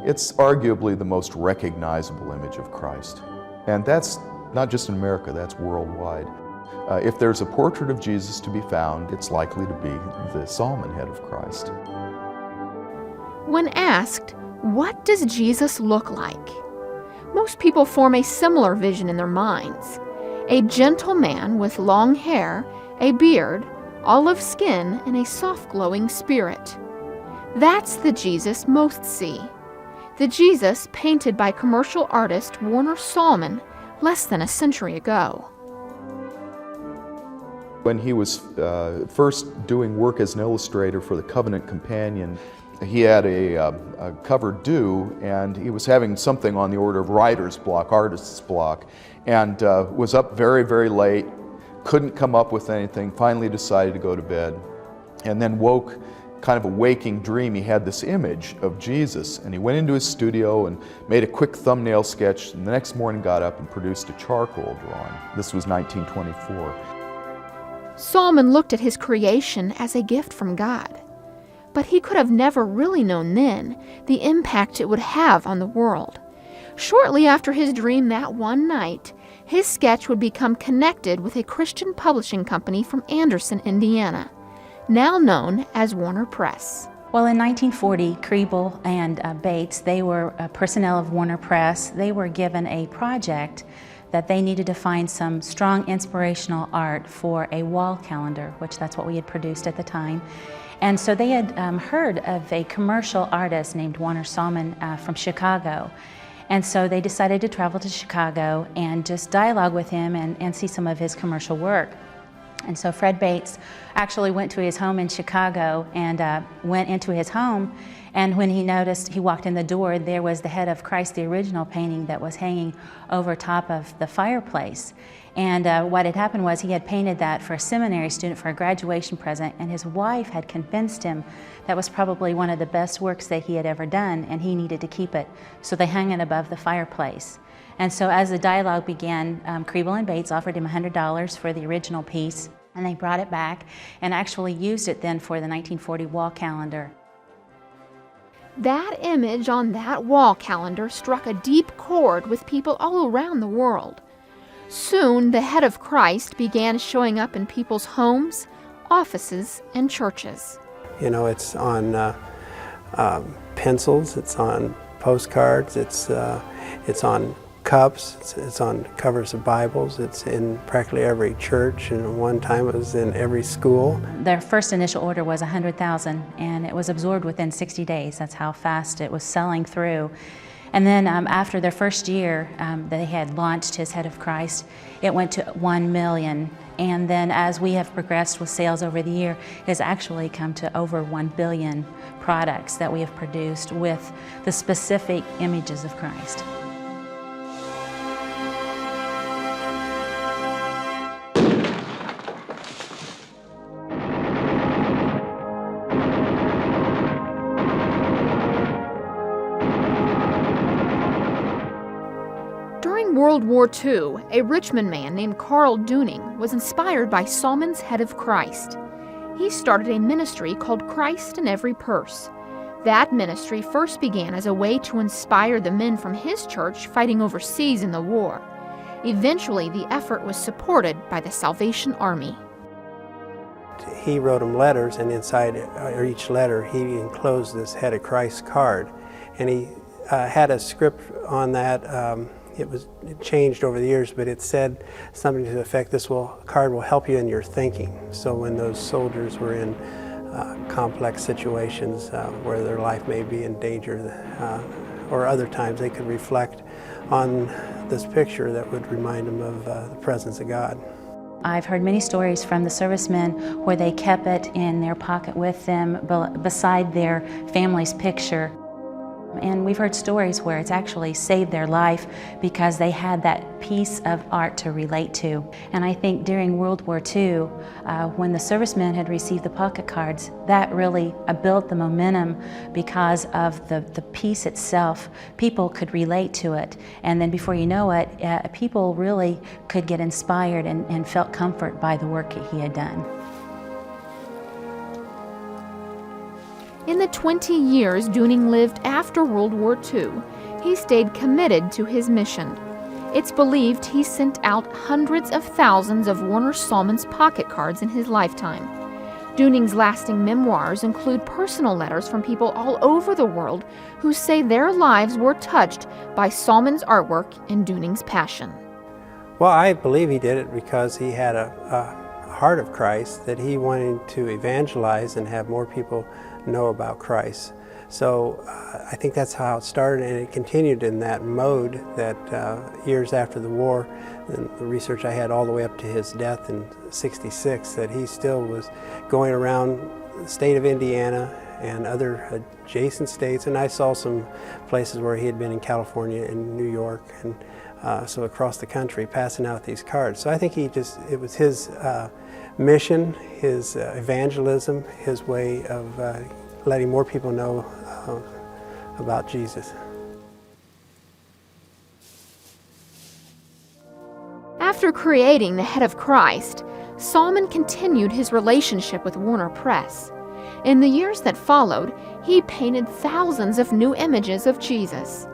It's arguably the most recognizable image of Christ. And that's not just in America, that's worldwide. If there's a portrait of Jesus to be found, it's likely to be the Sallman head of Christ. When asked, what does Jesus look like? Most people form a similar vision in their minds. A gentle man with long hair, a beard, olive skin, and a soft glowing spirit. That's the Jesus most see. The Jesus painted by commercial artist Warner Sallman less than a century ago. When he was first doing work as an illustrator for the Covenant Companion, he had a cover due, and he was having something on the order of writer's block, artist's block, and was up very, very late, couldn't come up with anything, finally decided to go to bed, and then woke, kind of a waking dream. He had this image of Jesus, and he went into his studio and made a quick thumbnail sketch, and the next morning got up and produced a charcoal drawing. This was 1924. Sallman looked at his creation as a gift from God. But he could have never really known then the impact it would have on the world. Shortly after his dream that one night, his sketch would become connected with a Christian publishing company from Anderson, Indiana, now known as Warner Press. Well, in 1940, Kriebel and Bates, they were personnel of Warner Press. They were given a project that they needed to find some strong inspirational art for a wall calendar, which that's what we had produced at the time. And so they had heard of a commercial artist named Warner Sallman from Chicago. And so they decided to travel to Chicago and just dialogue with him and see some of his commercial work. And so Fred Bates actually went to his home in Chicago and went into his home, and when he noticed, he walked in the door, there was the head of Christ, the original painting that was hanging over top of the fireplace. And what had happened was he had painted that for a seminary student for a graduation present, and his wife had convinced him that was probably one of the best works that he had ever done, and he needed to keep it. So they hung it above the fireplace. And so as the dialogue began, Kriebel and Bates offered him $100 for the original piece, and they brought it back and actually used it then for the 1940 wall calendar. That image on that wall calendar struck a deep chord with people all around the world. Soon, the head of Christ began showing up in people's homes, offices, and churches. You know, it's on pencils, it's on postcards, it's on cups, it's on covers of Bibles, it's in practically every church, and one time it was in every school. Their first initial order was 100,000, and it was absorbed within 60 days. That's how fast it was selling through. And then after their first year they had launched his Head of Christ, it went to 1 million. And then as we have progressed with sales over the year, it has actually come to over 1 billion products that we have produced with the specific images of Christ. During World War II, a Richmond man named Carl Dooning was inspired by Sallman's Head of Christ. He started a ministry called Christ in Every Purse. That ministry first began as a way to inspire the men from his church fighting overseas in the war. Eventually, the effort was supported by the Salvation Army. He wrote them letters, and inside each letter he enclosed this Head of Christ card. And he had a script on that. It changed over the years, but it said something to the effect, card will help you in your thinking. So when those soldiers were in complex situations where their life may be in danger, or other times they could reflect on this picture that would remind them of the presence of God. I've heard many stories from the servicemen where they kept it in their pocket with them beside their family's picture. And we've heard stories where it's actually saved their life because they had that piece of art to relate to. And I think during World War II, when the servicemen had received the pocket cards, that really built the momentum because of the piece itself. People could relate to it. And then before you know it, people really could get inspired and felt comfort by the work that he had done. In the 20 years Dooning lived after World War II, he stayed committed to his mission. It's believed he sent out hundreds of thousands of Warner Sallman's pocket cards in his lifetime. Dooning's lasting memoirs include personal letters from people all over the world who say their lives were touched by Sallman's artwork and Dooning's passion. Well, I believe he did it because he had a heart of Christ, that he wanted to evangelize and have more people know about Christ. So I think that's how it started, and it continued in that mode that years after the war, and the research I had all the way up to his death in '66, that he still was going around the state of Indiana and other adjacent states, and I saw some places where he had been in California and New York, and so across the country passing out these cards. So I think it was his mission, his evangelism, his way of letting more people know about Jesus. After creating The Head of Christ, Sallman continued his relationship with Warner Press. In the years that followed, he painted thousands of new images of Jesus.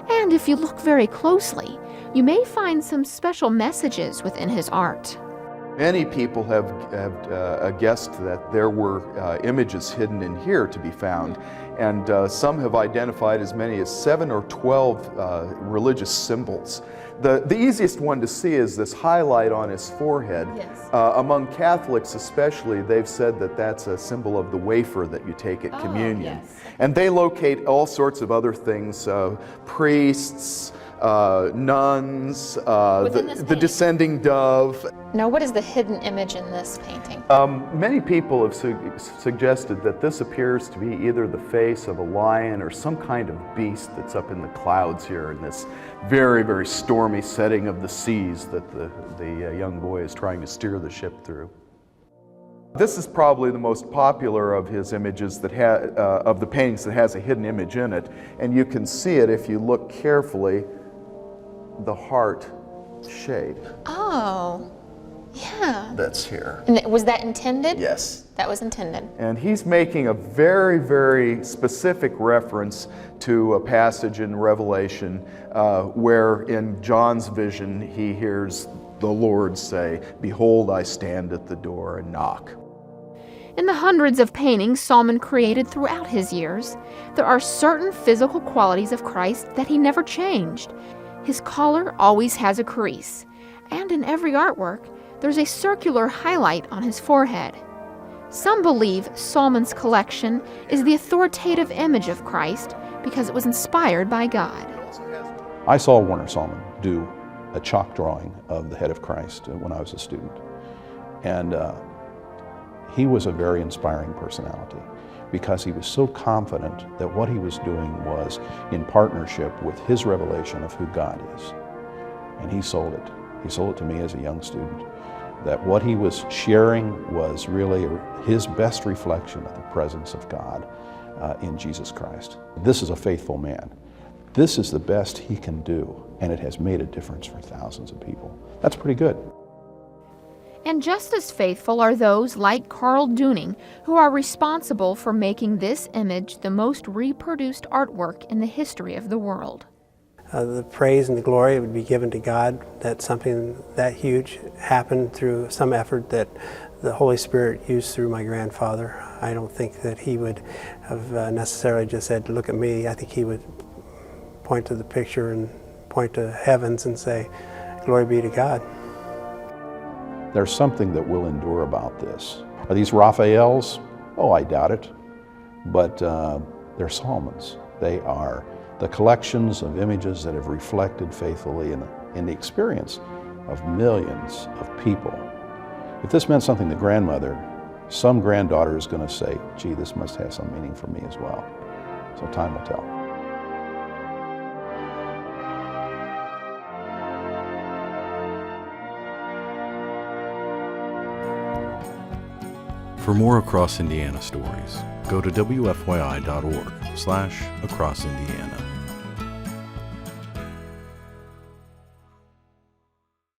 And if you look very closely, you may find some special messages within his art. Many people have guessed that there were images hidden in here to be found, and some have identified as many as 7 or 12 religious symbols. The easiest one to see is this highlight on his forehead. Yes. Among Catholics especially, they've said that that's a symbol of the wafer that you take at communion. Yes. And they locate all sorts of other things, priests, nuns, the descending dove. Now, what is the hidden image in this painting? Many people have suggested that this appears to be either the face of a lion or some kind of beast that's up in the clouds here in this very, very stormy setting of the seas that the young boy is trying to steer the ship through. This is probably the most popular of his images of the paintings that has a hidden image in it, and you can see it if you look carefully, the heart shape. Oh, yeah. That's here. And was that intended? Yes. That was intended. And he's making a very, very specific reference to a passage in Revelation where in John's vision he hears the Lord say, "Behold, I stand at the door and knock." In the hundreds of paintings Sallman created throughout his years, there are certain physical qualities of Christ that he never changed. His collar always has a crease, and in every artwork, there's a circular highlight on his forehead. Some believe Sallman's collection is the authoritative image of Christ because it was inspired by God. I saw Warner Sallman do a chalk drawing of the Head of Christ when I was a student. And he was a very inspiring personality because he was so confident that what he was doing was in partnership with his revelation of who God is. And he sold it. He sold it to me as a young student, that what he was sharing was really his best reflection of the presence of God in Jesus Christ. This is a faithful man. This is the best he can do, and it has made a difference for thousands of people. That's pretty good. And just as faithful are those like Carl Dooning, who are responsible for making this image the most reproduced artwork in the history of the world. The praise and the glory would be given to God that something that huge happened through some effort that the Holy Spirit used through my grandfather. I don't think that he would have necessarily just said, "Look at me." I think he would point to the picture and point to heavens and say, "Glory be to God." There's something that will endure about this. Are these Raphaels? Oh, I doubt it. But they're Sallmans. They are the collections of images that have reflected faithfully in the experience of millions of people. If this meant something to grandmother, some granddaughter is going to say, "Gee, this must have some meaning for me as well." So time will tell. For more Across Indiana stories, go to WFYI.org/acrossindiana.